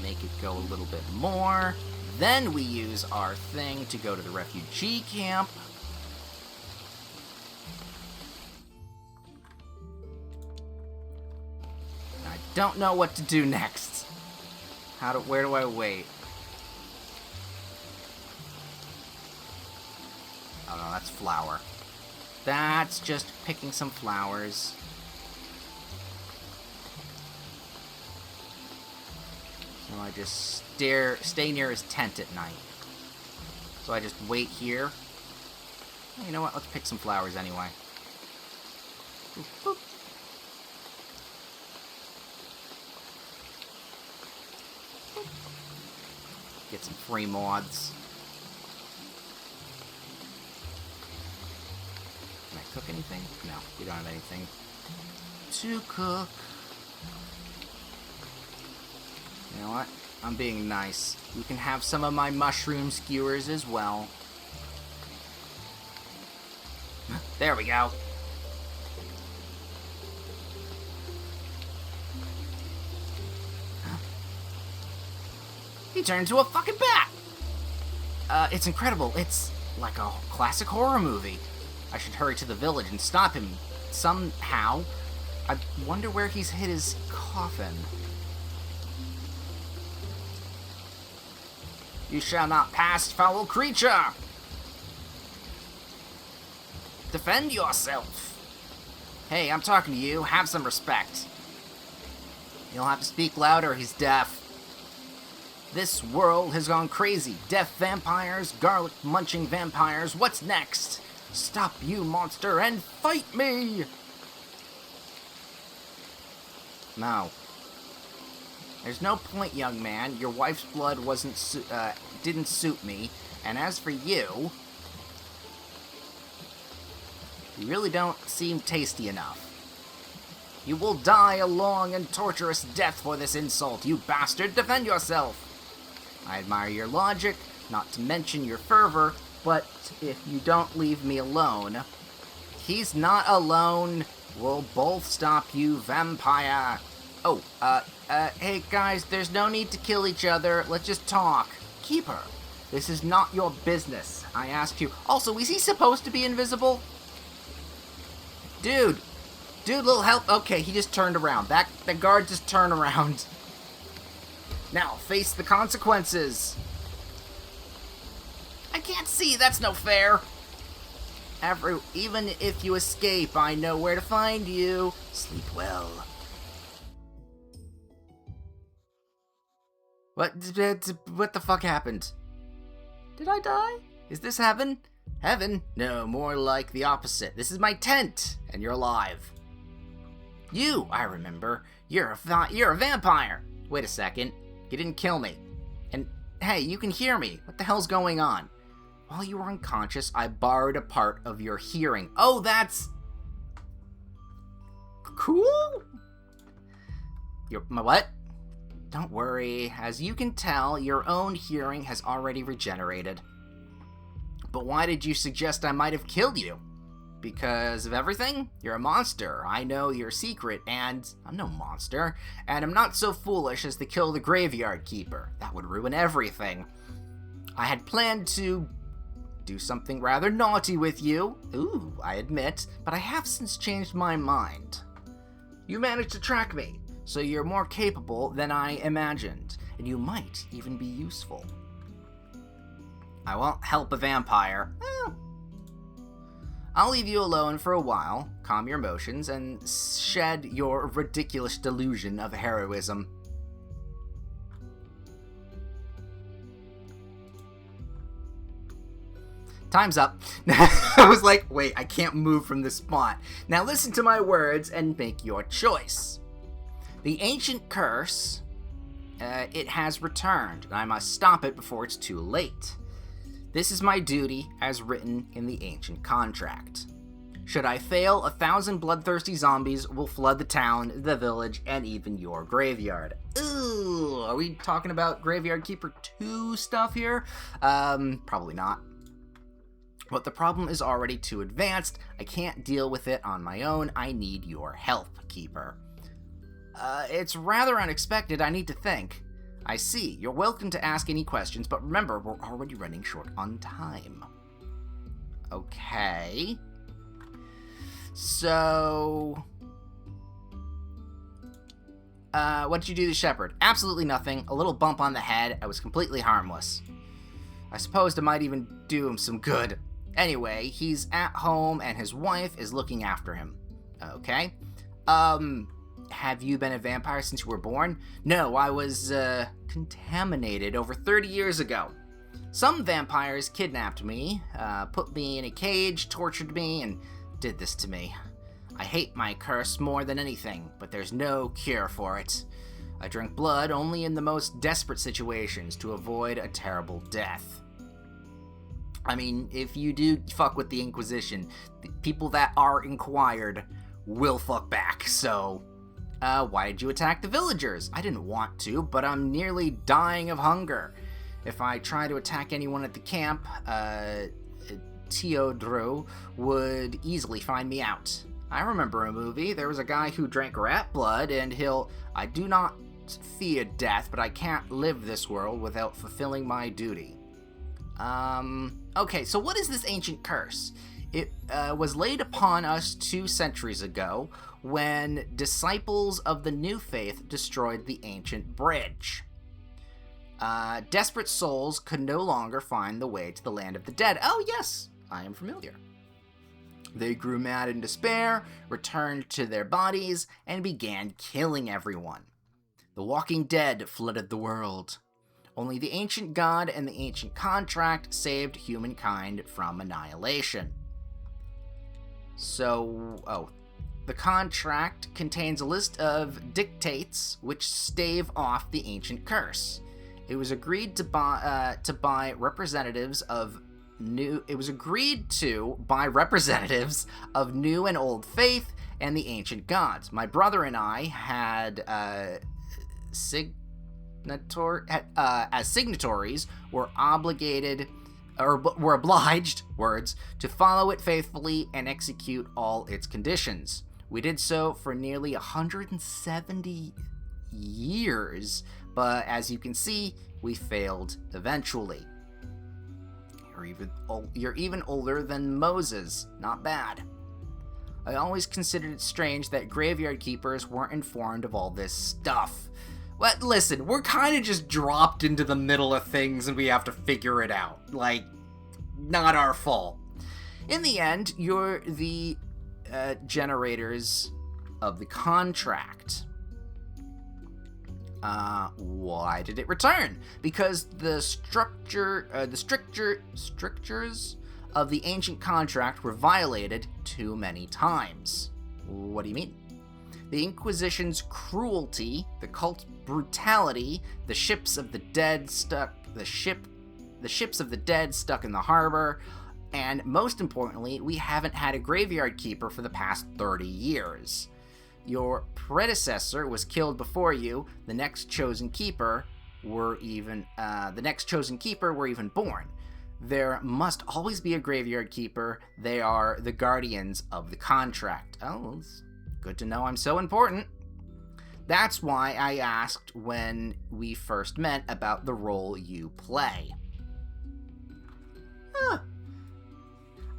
make it go a little bit more. Then we use our thing to go to the refugee camp. I don't know what to do next. Where do I wait? Oh no, that's flour. That's just picking some flowers. So I just stay near his tent at night. So I just wait here. You know what? Let's pick some flowers anyway. Boop, boop. Get some free mods. Can I cook anything? No, we don't have anything to cook. You know what? I'm being nice. You can have some of my mushroom skewers as well. There we go. He turned into a fucking bat! It's incredible. It's like a classic horror movie. I should hurry to the village and stop him somehow. I wonder where he's hid his coffin. You shall not pass, foul creature! Defend yourself! Hey, I'm talking to you. Have some respect. You'll have to speak louder, he's deaf. This world has gone crazy. Death vampires, garlic-munching vampires. What's next? Stop, you monster, and fight me! No. There's no point, young man. Your wife's blood didn't suit me. And as for you, you really don't seem tasty enough. You will die a long and torturous death for this insult, you bastard. Defend yourself. I admire your logic, not to mention your fervor, but if you don't leave me alone... He's not alone. We'll both stop you, vampire. Oh, hey guys, there's no need to kill each other. Let's just talk. Keeper, this is not your business. I asked you. Also, is he supposed to be invisible? Dude, little help. Okay, he just turned around. The guard just turned around. Now, face the consequences. I can't see. That's no fair. Even if you escape, I know where to find you. Sleep well. What the fuck happened? Did I die? Is this heaven? Heaven? No, more like the opposite. This is my tent, and you're alive. You, I remember. You're a vampire. Wait a second. You didn't kill me. And, hey, you can hear me. What the hell's going on? While you were unconscious, I borrowed a part of your hearing. Oh, that's... cool? My what? Don't worry. As you can tell, your own hearing has already regenerated. But why did you suggest I might have killed you? Because of everything? You're a monster. I know your secret, and I'm no monster. And I'm not so foolish as to kill the graveyard keeper. That would ruin everything. I had planned to do something rather naughty with you. Ooh, I admit, but I have since changed my mind. You managed to track me, so you're more capable than I imagined, and you might even be useful. I won't help a vampire. I'll leave you alone for a while, calm your emotions, and shed your ridiculous delusion of heroism. Time's up. I was like, wait, I can't move from this spot. Now listen to my words and make your choice. The ancient curse, it has returned, and I must stop it before it's too late. This is my duty as written in the ancient contract. Should I fail, 1,000 bloodthirsty zombies will flood the town, the village, and even your graveyard. Ooh, are we talking about Graveyard Keeper 2 stuff here? Probably not. But the problem is already too advanced. I can't deal with it on my own. I need your help, Keeper. It's rather unexpected. I need to think. I see. You're welcome to ask any questions, but remember, we're already running short on time. Okay. So... what did you do to Shepard? Absolutely nothing. A little bump on the head. I was completely harmless. I supposed I might even do him some good. Anyway, he's at home and his wife is looking after him. Okay. Have you been a vampire since you were born? No, I was, contaminated over 30 years ago. Some vampires kidnapped me, put me in a cage, tortured me, and did this to me. I hate my curse more than anything, but there's no cure for it. I drink blood only in the most desperate situations to avoid a terrible death. I mean, if you do fuck with the Inquisition, the people that are inquired will fuck back, so... why did you attack the villagers? I didn't want to, but I'm nearly dying of hunger. If I try to attack anyone at the camp, Teodoro would easily find me out. I remember a movie. There was a guy who drank rat blood, and I do not fear death, but I can't live this world without fulfilling my duty. Okay, so what is this ancient curse? It was laid upon us 2 centuries ago when disciples of the new faith destroyed the ancient bridge. Desperate souls could no longer find the way to the land of the dead. Oh, yes, I am familiar. They grew mad in despair, returned to their bodies, and began killing everyone. The walking dead flooded the world. Only the ancient god and the ancient contract saved humankind from annihilation. So, the contract contains a list of dictates which stave off the ancient curse. It was agreed to by representatives of new. It was agreed to by representatives of new and old faith and the ancient gods. My brother and I had as signatories were obligated or were obliged to follow it faithfully and execute all its conditions. We did so for nearly 170 years, but as you can see, we failed eventually. You're even older than Moses. Not bad. I always considered it strange that graveyard keepers weren't informed of all this stuff. But listen, we're kind of just dropped into the middle of things and we have to figure it out. Like, not our fault. In the end, you're the generators of the contract. Why did it return? Because the strictures of the ancient contract were violated too many times. What do you mean? The Inquisition's cruelty, the cult's brutality, the ships of the dead stuck in the harbor, and most importantly, we haven't had a graveyard keeper for the past 30 years. Your predecessor was killed before you. The next chosen keeper were even born. There must always be a graveyard keeper. They are the guardians of the contract. Oh, it's good to know I'm so important. That's why I asked when we first met about the role you play. Huh.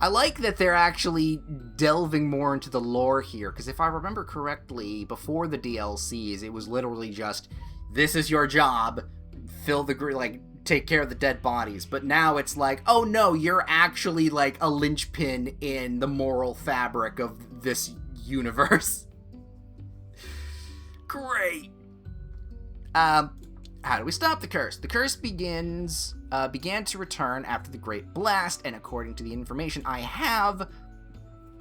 I like that they're actually delving more into the lore here, because if I remember correctly, before the DLCs, it was literally just, this is your job, take care of the dead bodies. But now it's like, oh no, you're actually like a linchpin in the moral fabric of this universe. Great. How do we stop the curse? The curse began to return after the Great Blast, and according to the information I have,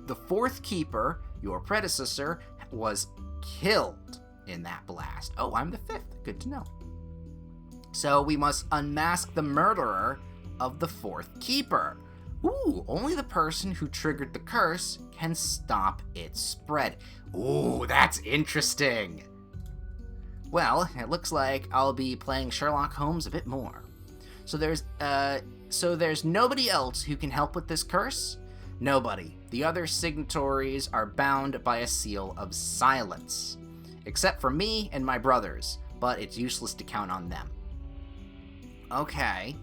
the fourth keeper, your predecessor, was killed in that blast. Oh, I'm the fifth. Good to know. So we must unmask the murderer of the fourth keeper. Ooh, only the person who triggered the curse can stop its spread. Ooh, that's interesting. Well, it looks like I'll be playing Sherlock Holmes a bit more. So there's nobody else who can help with this curse? Nobody. The other signatories are bound by a seal of silence. Except for me and my brothers, but it's useless to count on them. Okay.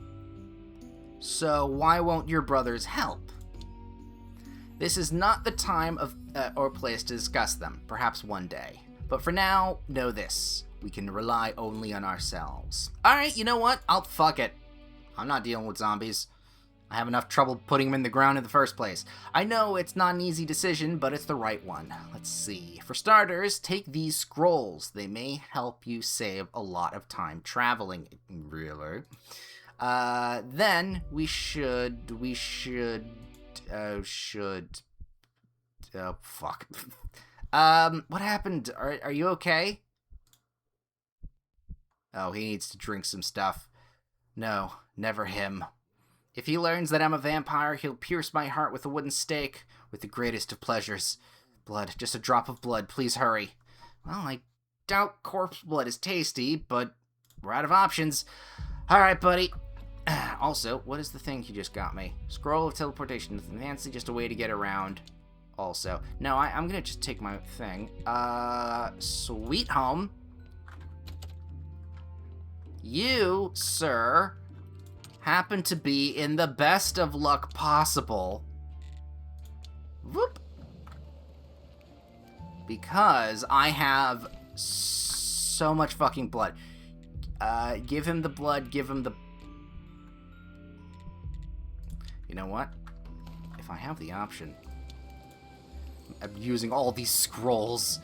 So why won't your brothers help? This is not the time or place to discuss them, perhaps one day. But for now, know this. We can rely only on ourselves. Alright, you know what? Fuck it. I'm not dealing with zombies. I have enough trouble putting them in the ground in the first place. I know it's not an easy decision, but it's the right one. Let's see. For starters, take these scrolls. They may help you save a lot of time traveling. Really? Then we should... Oh, fuck. What happened? Are you okay? Oh, he needs to drink some stuff. No, never him. If he learns that I'm a vampire, he'll pierce my heart with a wooden stake with the greatest of pleasures. Blood, just a drop of blood, please hurry. Well, I doubt corpse blood is tasty, but we're out of options. Alright, buddy. Also, what is the thing you just got me? Scroll of teleportation. Nothing fancy, just a way to get around. Also, no, I'm gonna just take my thing. Sweet home. You, sir, happen to be in the best of luck possible. Whoop. Because I have so much fucking blood. Give him the blood, give him the... You know what? If I have the option... I'm using all these scrolls.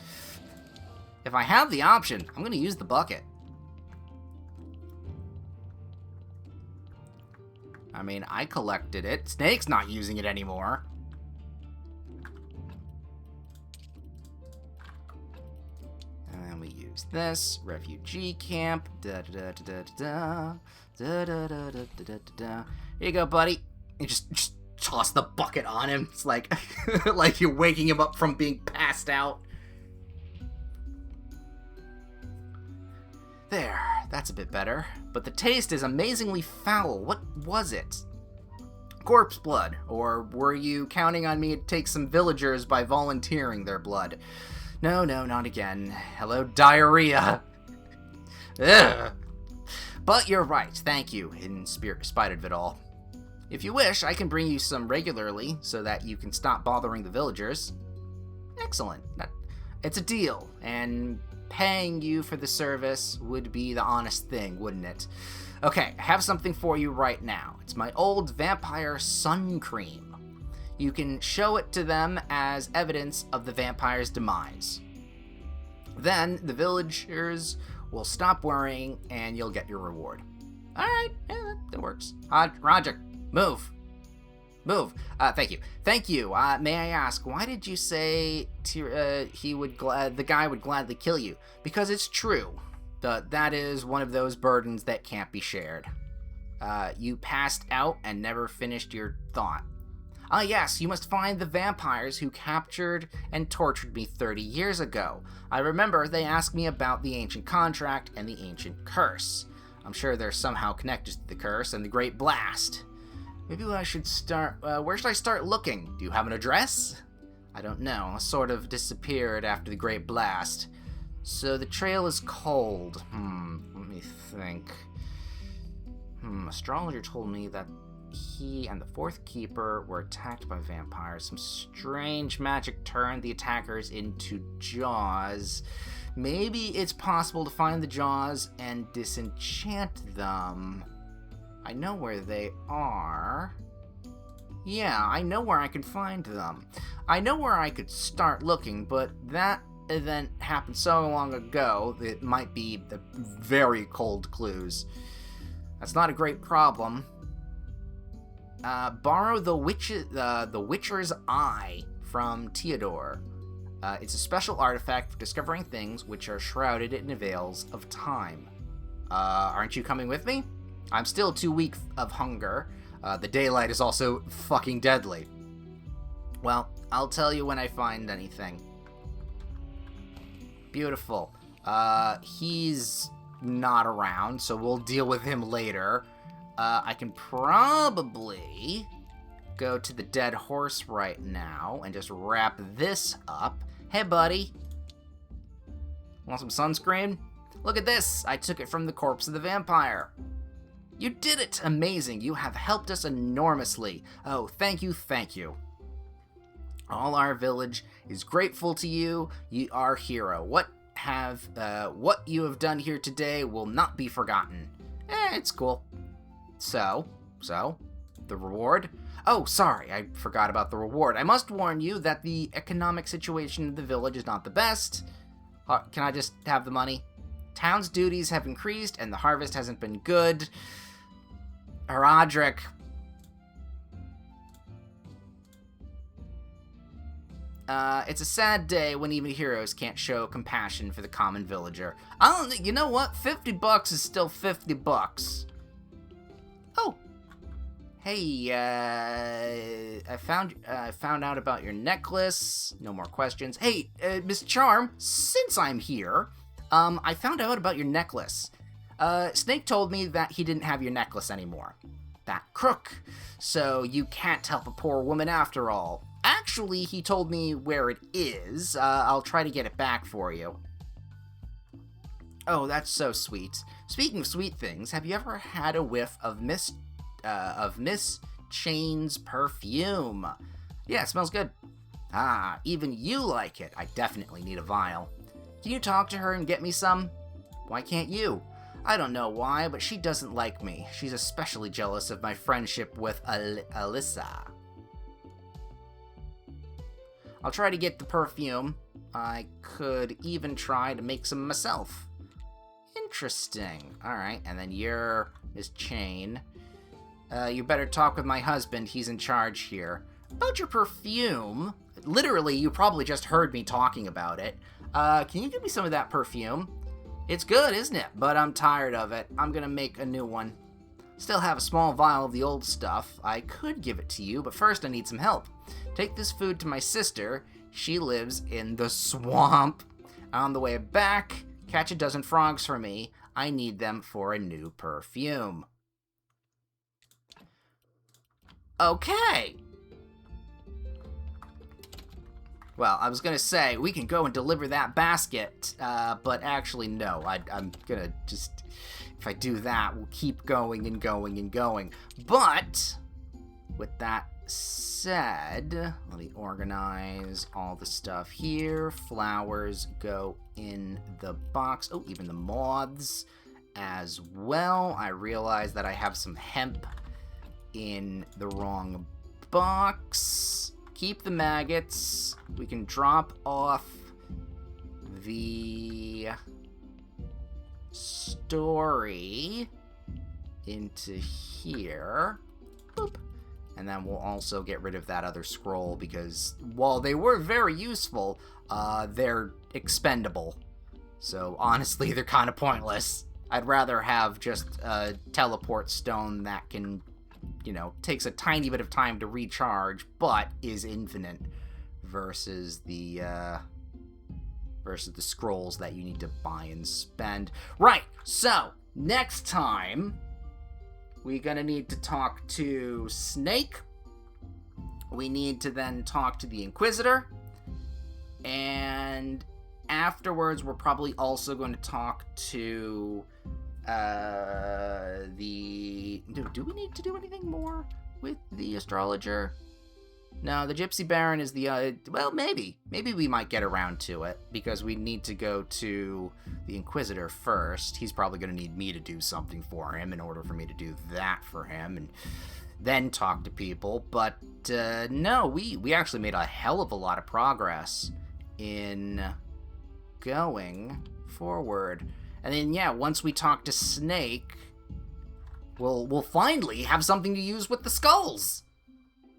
If I have the option, I'm gonna use the bucket. I mean, I collected it. Snake's not using it anymore. And then we use this. Refugee camp. Da-da-da-da-da-da. Da-da-da-da-da-da-da. Here you go, buddy. You just toss the bucket on him. It's like, like you're waking him up from being passed out. There, that's a bit better. But the taste is amazingly foul. What was it? Corpse blood. Or were you counting on me to take some villagers by volunteering their blood? No, not again. Hello, diarrhea. Ugh. But you're right, thank you, in spite of it all. If you wish, I can bring you some regularly, so that you can stop bothering the villagers. Excellent. It's a deal, and paying you for the service would be the honest thing, wouldn't it? Okay, I have something for you right now. It's my old vampire sun cream. You can show it to them as evidence of the vampire's demise. Then, the villagers will stop worrying, and you'll get your reward. Alright, yeah, that works. Roger, move. Thank you. May I ask, why did you say the guy would gladly kill you? Because it's true. That is one of those burdens that can't be shared. You passed out and never finished your thought. Yes, you must find the vampires who captured and tortured me 30 years ago. I remember they asked me about the ancient contract and the ancient curse. I'm sure they're somehow connected to the curse and the Great Blast. Maybe I should start... where should I start looking? Do you have an address? I don't know. Sort of disappeared after the Great Blast. So the trail is cold. Let me think. Astrologer told me that he and the fourth keeper were attacked by vampires. Some strange magic turned the attackers into jaws. Maybe it's possible to find the jaws and disenchant them. I know where they are. Yeah, I know where I can find them. I know where I could start looking, but that event happened so long ago that it might be the very cold clues. That's not a great problem. Borrow the Witcher's Eye from Theodore. It's a special artifact for discovering things which are shrouded in veils of time. Aren't you coming with me? I'm still too weak of hunger. The daylight is also fucking deadly. Well, I'll tell you when I find anything. Beautiful. He's not around, so we'll deal with him later. I can probably go to the dead horse right now and just wrap this up. Hey, buddy. Want some sunscreen? Look at this. I took it from the corpse of the vampire. You did it! Amazing. You have helped us enormously. Oh, thank you. All our village is grateful to you. You are hero. What you have done here today will not be forgotten. It's cool. So, the reward? Oh, sorry, I forgot about the reward. I must warn you that the economic situation in the village is not the best. Can I just have the money? Town's duties have increased, and the harvest hasn't been good. Roderick. It's a sad day when even heroes can't show compassion for the common villager. You know what? $50 is still $50. Oh. Hey, I found out about your necklace. No more questions. Hey, Miss Charm, since I'm here, I found out about your necklace. Snake told me that he didn't have your necklace anymore. That crook. So you can't help a poor woman after all. Actually, he told me where it is. I'll try to get it back for you. Oh, that's so sweet. Speaking of sweet things, have you ever had a whiff of Miss Chain's perfume? Yeah, it smells good. Ah, even you like it. I definitely need a vial. Can you talk to her and get me some? Why can't you? I don't know why, but she doesn't like me. She's especially jealous of my friendship with Alyssa. I'll try to get the perfume. I could even try to make some myself. Interesting. Alright, and then you're Miss Chain. You better talk with my husband. He's in charge here. About your perfume. Literally, you probably just heard me talking about it. Can you give me some of that perfume? It's good, isn't it? But I'm tired of it. I'm gonna make a new one. Still have a small vial of the old stuff. I could give it to you, but first I need some help. Take this food to my sister. She lives in the swamp. On the way back, catch a dozen frogs for me. I need them for a new perfume. Okay. Well, I was gonna say, we can go and deliver that basket, but actually, no. I'm gonna just... If I do that, we'll keep going and going and going. But, with that said, let me organize all the stuff here. Flowers go in the box. Oh, even the moths as well. I realize that I have some hemp in the wrong box. Keep the maggots. We can drop off the story into here. Boop. And then we'll also get rid of that other scroll because while they were very useful, they're expendable. So honestly, they're kind of pointless. I'd rather have just a teleport stone that can, you know, takes a tiny bit of time to recharge, but is infinite versus the scrolls that you need to buy and spend. Right, so next time we're gonna need to talk to Snake. We need to then talk to the Inquisitor. And afterwards, we're probably also going to talk to the... Do we need to do anything more with the astrologer? No, the Gypsy Baron is the... well, maybe. Maybe we might get around to it, because we need to go to the Inquisitor first. He's probably going to need me to do something for him in order for me to do that for him, and then talk to people. But, no, we actually made a hell of a lot of progress in going forward. And then, yeah, once we talk to Snake, we'll finally have something to use with the skulls.